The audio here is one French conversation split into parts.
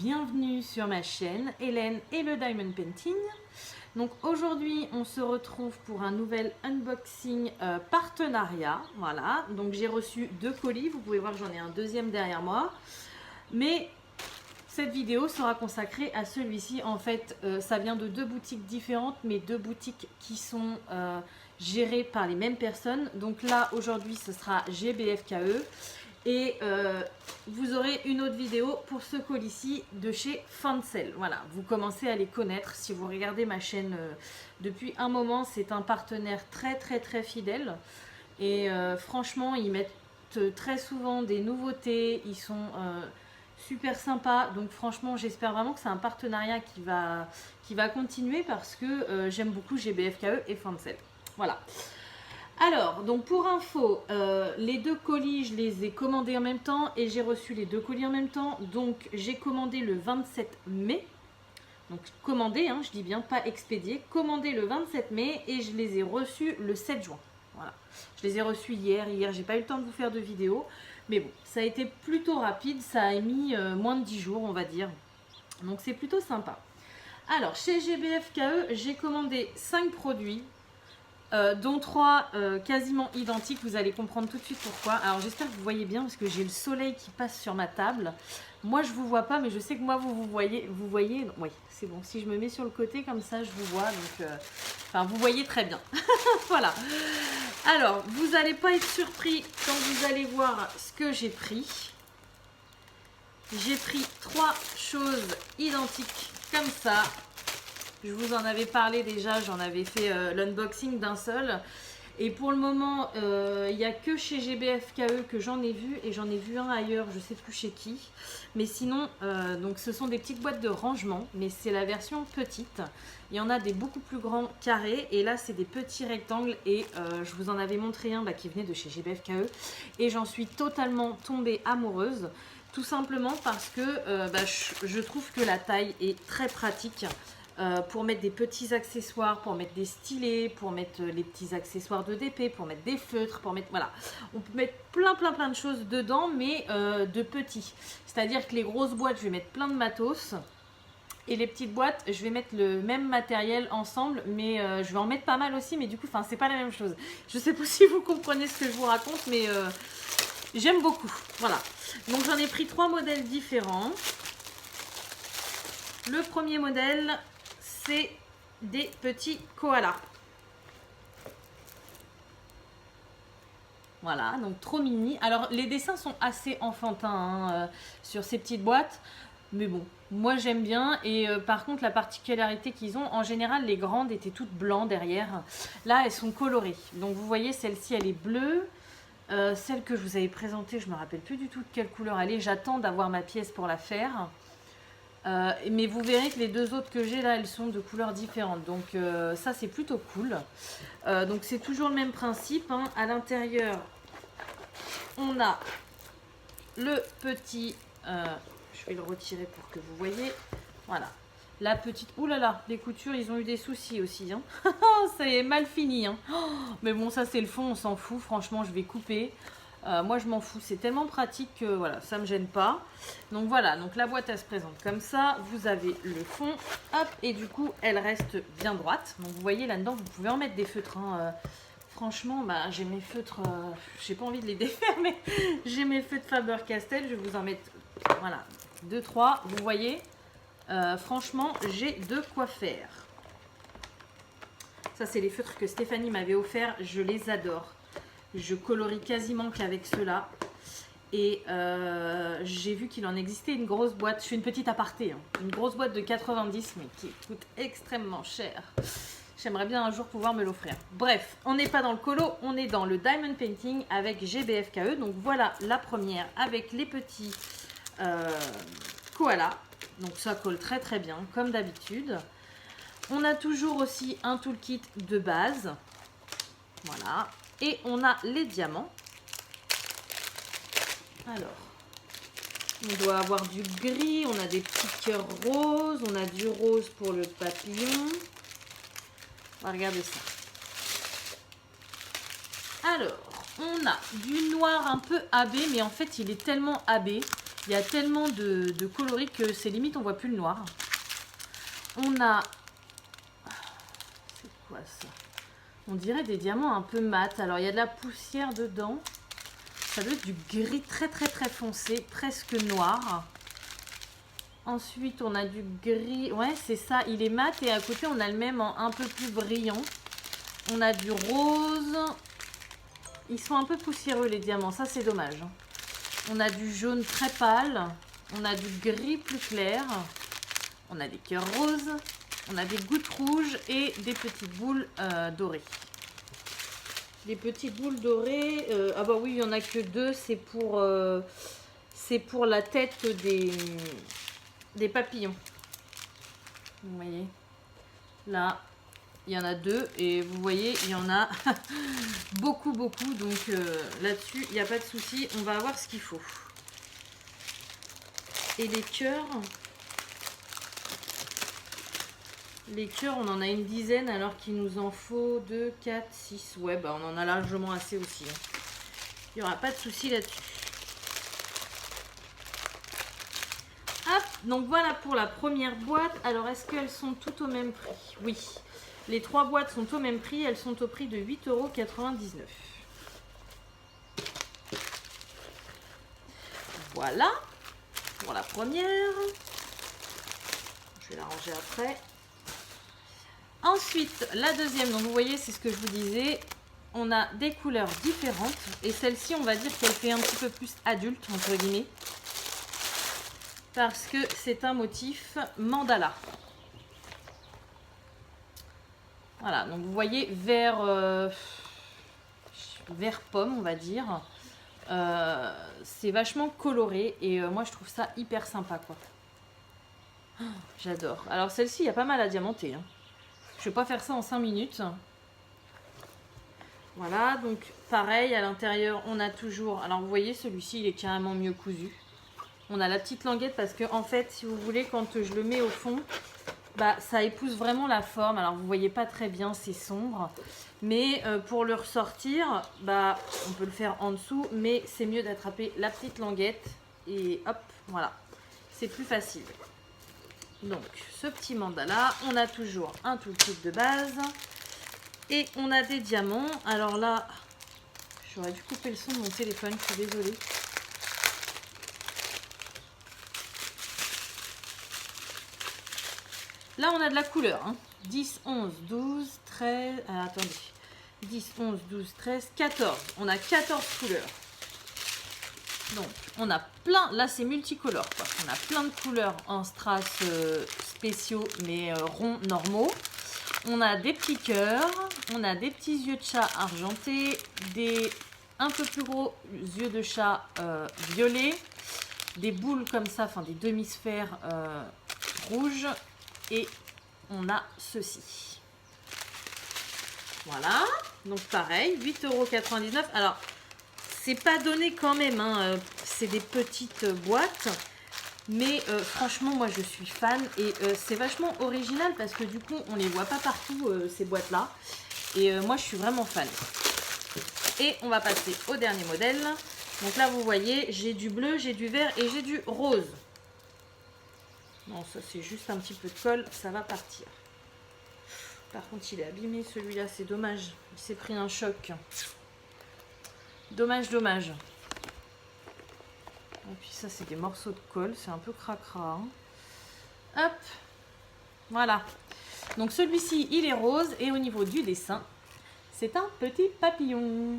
bienvenue sur ma chaîne Hélène et le Diamond Painting. Donc aujourd'hui on se retrouve pour un nouvel unboxing partenariat. Voilà, donc j'ai reçu 2 colis, vous pouvez voir que j'en ai un deuxième derrière moi. Mais cette vidéo sera consacrée à celui-ci. En fait, ça vient de 2 boutiques différentes, mais 2 boutiques qui sont gérées par les mêmes personnes. Donc là, aujourd'hui, ce sera GBFKE. Et vous aurez une autre vidéo pour ce colis-ci de chez Fancel. Voilà, vous commencez à les connaître. Si vous regardez ma chaîne depuis un moment, c'est un partenaire très fidèle. Et franchement, ils mettent très souvent des nouveautés. Ils sont super sympas. Donc franchement, j'espère vraiment que c'est un partenariat qui va continuer parce que j'aime beaucoup GBFKE et Fancel. Voilà. Alors, donc pour info, les 2 colis, je les ai commandés en même temps et j'ai reçu les 2 colis en même temps. Donc, j'ai commandé le 27 mai. Donc, commandé, hein, je dis bien pas expédié. Commandé le 27 mai et je les ai reçus le 7 juin. Voilà. Je les ai reçus hier, j'ai pas eu le temps de vous faire de vidéo. Mais bon, ça a été plutôt rapide. Ça a mis moins de 10 jours, on va dire. Donc, c'est plutôt sympa. Alors, chez GBFKE, j'ai commandé 5 produits. Dont 3 quasiment identiques, vous allez comprendre tout de suite pourquoi. Alors j'espère que vous voyez bien parce que j'ai le soleil qui passe sur ma table. Moi je vous vois pas mais je sais que moi vous voyez. Oui, c'est bon, si je me mets sur le côté comme ça je vous vois, donc enfin vous voyez très bien. Voilà. Alors vous n'allez pas être surpris quand vous allez voir ce que j'ai pris. J'ai pris 3 choses identiques comme ça. Je vous en avais parlé déjà, j'en avais fait l'unboxing d'un seul. Et pour le moment, il n'y a que chez GBFKE que j'en ai vu. Et j'en ai vu un ailleurs, je ne sais plus chez qui. Mais sinon, donc ce sont des petites boîtes de rangement. Mais c'est la version petite. Il y en a des beaucoup plus grands carrés. Et là, c'est des petits rectangles. Et je vous en avais montré un qui venait de chez GBFKE. Et j'en suis totalement tombée amoureuse. Tout simplement parce que je trouve que la taille est très pratique. Pour mettre des petits accessoires, pour mettre des stylets, pour mettre les petits accessoires de DP, pour mettre des feutres, pour mettre, voilà. On peut mettre plein de choses dedans, mais de petits. C'est-à-dire que les grosses boîtes, je vais mettre plein de matos. Et les petites boîtes, je vais mettre le même matériel ensemble, mais je vais en mettre pas mal aussi, mais du coup, c'est pas la même chose. Je sais pas si vous comprenez ce que je vous raconte, mais j'aime beaucoup. Voilà. Donc j'en ai pris 3 modèles différents. Le premier modèle, c'est des petits koalas. Voilà, donc trop mini. Alors, les dessins sont assez enfantins sur ces petites boîtes. Mais bon, moi j'aime bien. Et par contre, la particularité qu'ils ont, en général, les grandes étaient toutes blancs derrière. Là, elles sont colorées. Donc, vous voyez, celle-ci, elle est bleue. Celle que je vous avais présentée, je ne me rappelle plus du tout de quelle couleur elle est. J'attends d'avoir ma pièce pour la faire. Mais vous verrez que les 2 autres que j'ai là, elles sont de couleurs différentes. Donc ça, c'est plutôt cool. Donc c'est toujours le même principe. Hein. À l'intérieur, on a le petit... je vais le retirer pour que vous voyez. Voilà. La petite... Ouh là là, les coutures, ils ont eu des soucis aussi. Hein. C'est mal fini. Hein. Mais bon, ça c'est le fond, on s'en fout. Franchement, je vais couper. Moi je m'en fous, c'est tellement pratique que voilà, ça me gêne pas. Donc voilà, donc la boîte elle se présente comme ça, vous avez le fond, hop, et du coup elle reste bien droite. Donc vous voyez là-dedans, vous pouvez en mettre des feutres. Hein. Franchement, j'ai mes feutres, j'ai pas envie de les défaire, mais j'ai mes feutres Faber-Castell, je vais vous en mettre, voilà, 2-3, vous voyez. Franchement, j'ai de quoi faire. Ça c'est les feutres que Stéphanie m'avait offert, je les adore. Je colorie quasiment qu'avec ceux-là. Et j'ai vu qu'il en existait une grosse boîte. Je fais une petite aparté. Hein. Une grosse boîte de 90, mais qui coûte extrêmement cher. J'aimerais bien un jour pouvoir me l'offrir. Bref, on n'est pas dans le colo, on est dans le Diamond Painting avec GBFKE. Donc voilà la première avec les petits koalas. Donc ça colle très bien, comme d'habitude. On a toujours aussi un toolkit de base. Voilà. Et on a les diamants. Alors, on doit avoir du gris, on a des petits cœurs roses, on a du rose pour le papillon. On va regarder ça. Alors, on a du noir un peu AB, mais en fait, il est tellement AB Il y a tellement de coloris que c'est limite, on voit plus le noir. On a... C'est quoi ça? On dirait des diamants un peu mat. Alors, il y a de la poussière dedans. Ça doit être du gris très foncé, presque noir. Ensuite, on a du gris. Ouais, c'est ça. Il est mat et à côté, on a le même en un peu plus brillant. On a du rose. Ils sont un peu poussiéreux, les diamants. Ça, c'est dommage. On a du jaune très pâle. On a du gris plus clair. On a des cœurs roses. On a des gouttes rouges et des petites boules dorées. Les petites boules dorées. Ah bah oui, il n'y en a que deux. C'est pour la tête des papillons. Vous voyez, là, il y en a deux et vous voyez, il y en a beaucoup. Donc là-dessus, il n'y a pas de souci. On va avoir ce qu'il faut. Et les cœurs, on en a une dizaine alors qu'il nous en faut 2, 4, 6. Ouais, bah on en a largement assez aussi. Il n'y aura pas de souci là-dessus. Hop, donc voilà pour la première boîte. Alors, est-ce qu'elles sont toutes au même prix? Oui, les 3 boîtes sont au même prix. Elles sont au prix de 8,99 €. Voilà pour la première. Je vais la ranger après. Ensuite, la deuxième, donc vous voyez, c'est ce que je vous disais. On a des couleurs différentes. Et celle-ci, on va dire qu'elle fait un petit peu plus adulte, entre guillemets. Parce que c'est un motif mandala. Voilà, donc vous voyez vert pomme, on va dire. C'est vachement coloré et moi je trouve ça hyper sympa, quoi. Oh, j'adore. Alors celle-ci, il y a pas mal à diamanter. Hein. Je vais pas faire ça en 5 minutes. Voilà, donc pareil, à l'intérieur, on a toujours... Alors vous voyez, celui-ci, il est carrément mieux cousu. On a la petite languette parce que, en fait, si vous voulez, quand je le mets au fond, bah, ça épouse vraiment la forme. Alors, vous voyez pas très bien, c'est sombre. Mais pour le ressortir, bah, on peut le faire en dessous. Mais c'est mieux d'attraper la petite languette. Et hop, voilà. C'est plus facile. Donc, ce petit mandala, on a toujours un toolkit de base. Et on a des diamants. Alors là, j'aurais dû couper le son de mon téléphone, je suis désolée. Là, on a de la couleur. Hein. 10, 11, 12, 13... Alors, attendez. 10, 11, 12, 13, 14. On a 14 couleurs. Donc, on a plein... Là, c'est multicolore, quoi. On a plein de couleurs en strass spéciaux, mais ronds, normaux. On a des petits cœurs. On a des petits yeux de chat argentés. Des un peu plus gros yeux de chat violets. Des boules comme ça, enfin des demi-sphères rouges. Et on a ceci. Voilà. Donc pareil, 8,99 €. Alors, c'est pas donné quand même. Hein. C'est des petites boîtes. Mais franchement, moi, je suis fan. Et c'est vachement original parce que du coup, on les voit pas partout, ces boîtes-là. Et moi, je suis vraiment fan. Et on va passer au dernier modèle. Donc là, vous voyez, j'ai du bleu, j'ai du vert et j'ai du rose. Non, ça c'est juste un petit peu de colle, ça va partir. Par contre, il est abîmé celui-là, c'est dommage. Il s'est pris un choc. Dommage. Et puis ça, c'est des morceaux de colle, c'est un peu cracra. Hein. Hop, voilà. Donc celui-ci, il est rose et au niveau du dessin, c'est un petit papillon.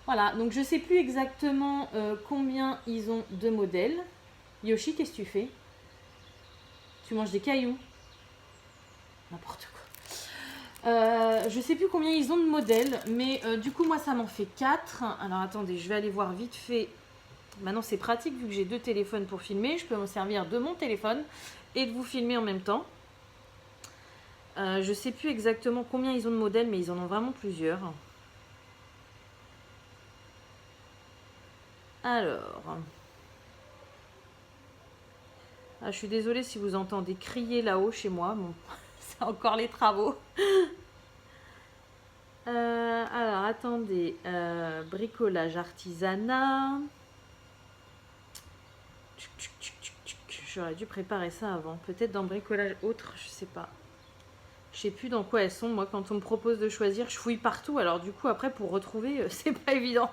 Voilà, donc je sais plus exactement combien ils ont de modèles. Yoshi, qu'est-ce que tu fais? Tu manges des cailloux. N'importe quoi. Je sais plus combien ils ont de modèles, mais du coup, moi, ça m'en fait 4. Alors, attendez, je vais aller voir vite fait. Maintenant, c'est pratique, vu que j'ai 2 téléphones pour filmer. Je peux me servir de mon téléphone et de vous filmer en même temps. Je sais plus exactement combien ils ont de modèles, mais ils en ont vraiment plusieurs. Alors... Ah, je suis désolée si vous entendez crier là-haut chez moi. Bon, c'est encore les travaux. Alors, attendez. Bricolage artisanat. J'aurais dû préparer ça avant. Peut-être dans bricolage autre, je sais pas. Je sais plus dans quoi elles sont. Moi, quand on me propose de choisir, je fouille partout. Alors du coup, après, pour retrouver, c'est pas évident.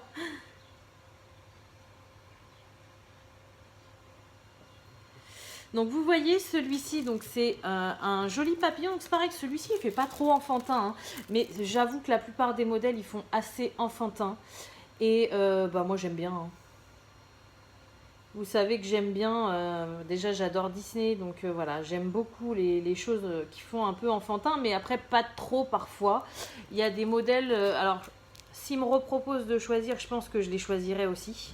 Donc vous voyez celui-ci, donc c'est un joli papillon. Donc c'est pareil que celui-ci, il fait pas trop enfantin, hein, mais j'avoue que la plupart des modèles, ils font assez enfantin. Et bah moi j'aime bien. Hein. Vous savez que j'aime bien. Déjà j'adore Disney, donc voilà, j'aime beaucoup les choses qui font un peu enfantin, mais après pas trop parfois. Il y a des modèles. Alors s'ils me reproposent de choisir, je pense que je les choisirai aussi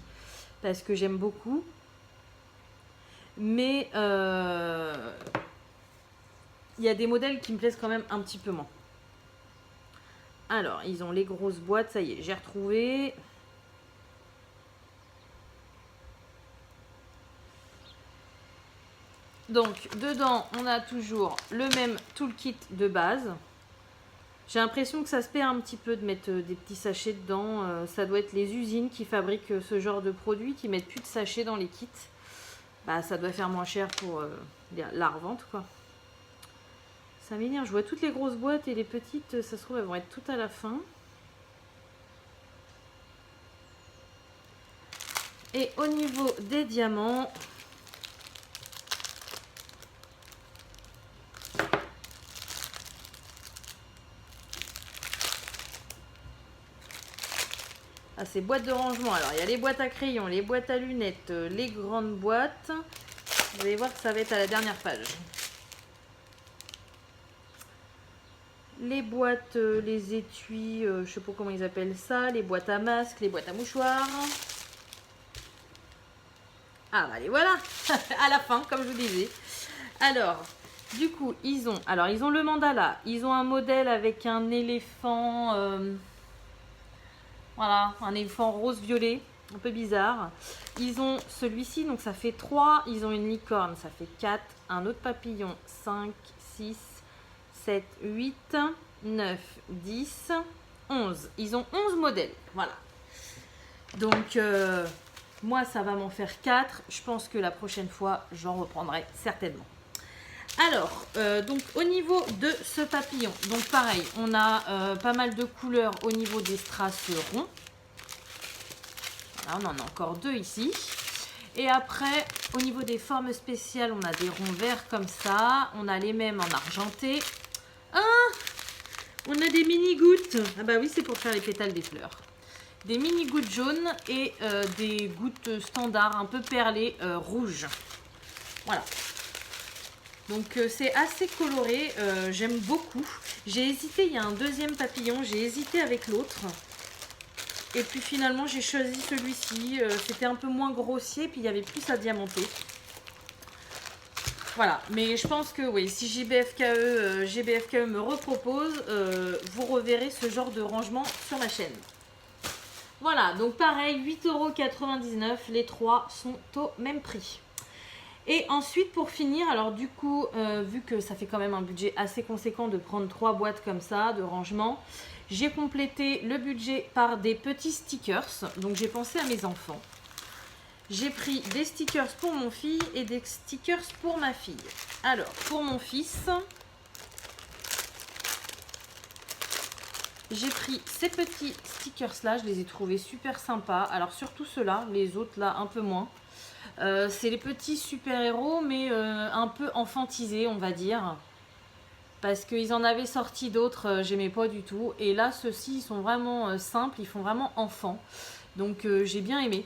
parce que j'aime beaucoup. Mais il y a des modèles qui me plaisent quand même un petit peu moins. Alors, ils ont les grosses boîtes, ça y est, j'ai retrouvé. Donc, dedans, on a toujours le même toolkit de base. J'ai l'impression que ça se perd un petit peu de mettre des petits sachets dedans. Ça doit être les usines qui fabriquent ce genre de produits, qui mettent plus de sachets dans les kits. Bah, ça doit faire moins cher pour la revente, quoi. Ça m'énerve, je vois toutes les grosses boîtes et les petites, ça se trouve, elles vont être toutes à la fin. Et au niveau des diamants, ah, c'est boîtes de rangement. Alors, il y a les boîtes à crayons, les boîtes à lunettes, les grandes boîtes. Vous allez voir que ça va être à la dernière page. Les boîtes, les étuis, je sais pas comment ils appellent ça, les boîtes à masques, les boîtes à mouchoirs. Ah bah les voilà, à la fin, comme je vous disais. Alors, du coup, ils ont le mandala, ils ont un modèle avec un éléphant, voilà, un éléphant rose-violet, un peu bizarre. Ils ont celui-ci, donc ça fait 3, ils ont une licorne, ça fait 4, un autre papillon, 5, 6, 7, 8, 9, 10, 11. Ils ont 11 modèles, voilà. Donc, moi, ça va m'en faire 4. Je pense que la prochaine fois, j'en reprendrai certainement. Alors, donc au niveau de ce papillon, donc pareil, on a pas mal de couleurs au niveau des strass ronds. Voilà, on en a encore 2 ici. Et après, au niveau des formes spéciales, on a des ronds verts comme ça. On a les mêmes en argenté. Ah, on a des mini-gouttes. Ah bah oui, c'est pour faire les pétales des fleurs. Des mini-gouttes jaunes et des gouttes standards un peu perlées rouges. Voilà. Donc c'est assez coloré, j'aime beaucoup. J'ai hésité, il y a un deuxième papillon, j'ai hésité avec l'autre. Et puis finalement j'ai choisi celui-ci, c'était un peu moins grossier, puis il y avait plus à diamanter. Voilà, mais je pense que oui, si GBFKE me repropose, vous reverrez ce genre de rangement sur ma chaîne. Voilà, donc pareil, 8,99 €, les 3 sont au même prix. Et ensuite, pour finir, alors du coup, vu que ça fait quand même un budget assez conséquent de prendre 3 boîtes comme ça, de rangement, j'ai complété le budget par des petits stickers. Donc j'ai pensé à mes enfants. J'ai pris des stickers pour mon fils et des stickers pour ma fille. Alors, pour mon fils, j'ai pris ces petits stickers là, je les ai trouvés super sympas. Alors surtout ceux-là, les autres là un peu moins. C'est les petits super-héros, mais un peu enfantisés, on va dire. Parce qu'ils en avaient sorti d'autres, j'aimais pas du tout. Et là, ceux-ci, ils sont vraiment simples, ils font vraiment enfant. Donc j'ai bien aimé.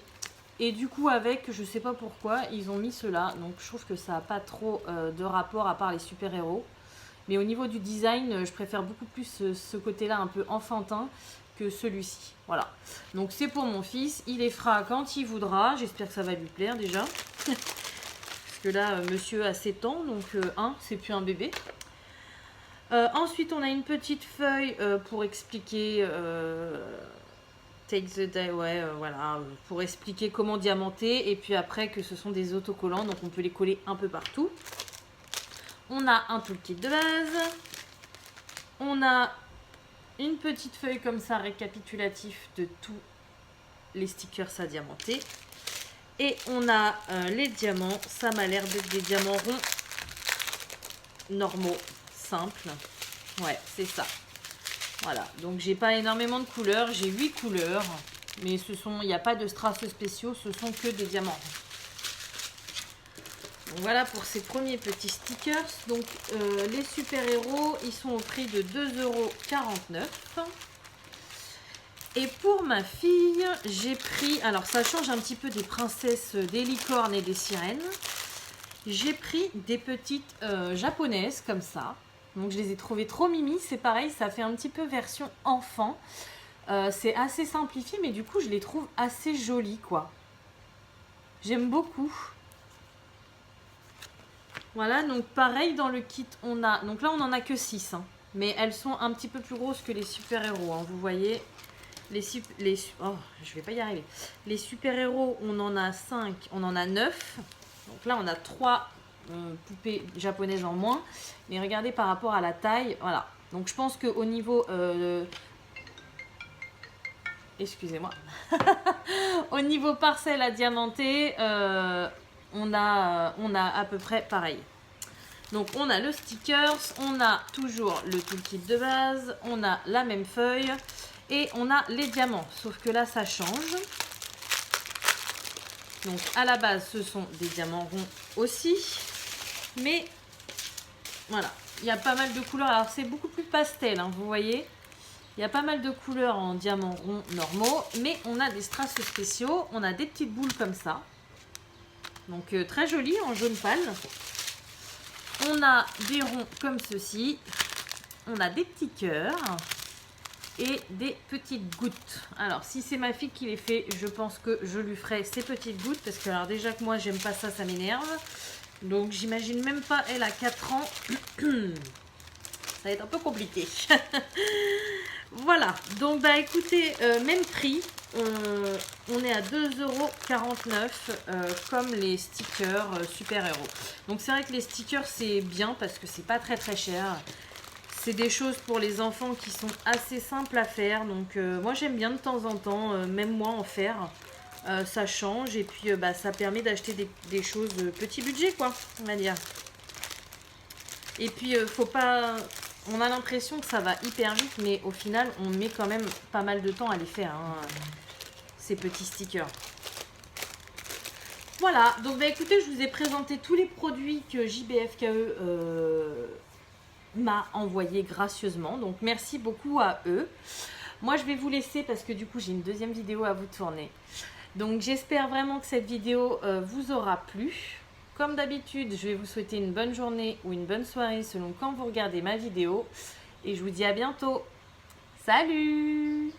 Et du coup, avec, je sais pas pourquoi, ils ont mis ceux-là. Donc je trouve que ça n'a pas trop de rapport à part les super-héros. Mais au niveau du design, je préfère beaucoup plus ce côté-là un peu enfantin que celui-ci. Voilà. Donc c'est pour mon fils. Il les fera quand il voudra. J'espère que ça va lui plaire déjà. Parce que là, monsieur a 7 ans. Donc c'est plus un bébé. Ensuite, on a une petite feuille pour expliquer... Take the day, ouais, voilà. Pour expliquer comment diamanter. Et puis après, que ce sont des autocollants. Donc on peut les coller un peu partout. On a un toolkit de base. On a une petite feuille comme ça récapitulatif de tous les stickers à diamanter. Et on a les diamants. Ça m'a l'air d'être des diamants ronds. Normaux. Simples. Ouais, c'est ça. Voilà. Donc, j'ai pas énormément de couleurs. J'ai 8 couleurs. Mais il n'y a pas de strass spéciaux. Ce sont que des diamants ronds. Donc voilà pour ces premiers petits stickers. Donc les super-héros, ils sont au prix de 2,49 €. Et pour ma fille, j'ai pris, alors ça change un petit peu des princesses, des licornes et des sirènes. J'ai pris des petites japonaises comme ça. Donc je les ai trouvées trop mimi. C'est pareil, ça fait un petit peu version enfant. C'est assez simplifié, mais du coup je les trouve assez jolies quoi. J'aime beaucoup. Voilà, donc pareil dans le kit, on a... Donc là, on n'en a que 6. Hein, mais elles sont un petit peu plus grosses que les super-héros. Hein, vous voyez, oh, je vais pas y arriver. Les super-héros, on en a 5, on en a 9. Donc là, on a 3 poupées japonaises en moins. Mais regardez par rapport à la taille, voilà. Donc je pense qu'au niveau... Excusez-moi. Au niveau parcelle à diamanter... on a à peu près pareil. Donc on a le stickers, on a toujours le toolkit de base, on a la même feuille et on a les diamants. Sauf que là ça change. Donc à la base ce sont des diamants ronds aussi. Mais voilà, il y a pas mal de couleurs. Alors c'est beaucoup plus pastel, hein, vous voyez. Il y a pas mal de couleurs en diamants ronds normaux. Mais on a des strass spéciaux, on a des petites boules comme ça. Donc très joli en jaune pâle. On a des ronds comme ceci. On a des petits cœurs. Et des petites gouttes. Alors si c'est ma fille qui les fait, je pense que je lui ferai ces petites gouttes. Parce que alors déjà que moi j'aime pas ça, ça m'énerve. Donc j'imagine même pas elle à 4 ans. Ça va être un peu compliqué. Voilà. Donc bah écoutez, même prix. On est à 2,49 € comme les stickers super-héros. Donc c'est vrai que les stickers c'est bien parce que c'est pas très cher. C'est des choses pour les enfants qui sont assez simples à faire. Donc moi j'aime bien de temps en temps, même moi en faire. Ça change et puis bah, ça permet d'acheter des choses petit budget quoi, on va dire. Et puis faut pas... On a l'impression que ça va hyper vite, mais au final, on met quand même pas mal de temps à les faire, hein, ces petits stickers. Voilà, donc bah, écoutez, je vous ai présenté tous les produits que JBFKE m'a envoyé gracieusement. Donc merci beaucoup à eux. Moi, je vais vous laisser parce que du coup, j'ai une deuxième vidéo à vous tourner. Donc j'espère vraiment que cette vidéo vous aura plu. Comme d'habitude, je vais vous souhaiter une bonne journée ou une bonne soirée selon quand vous regardez ma vidéo. Et je vous dis à bientôt. Salut!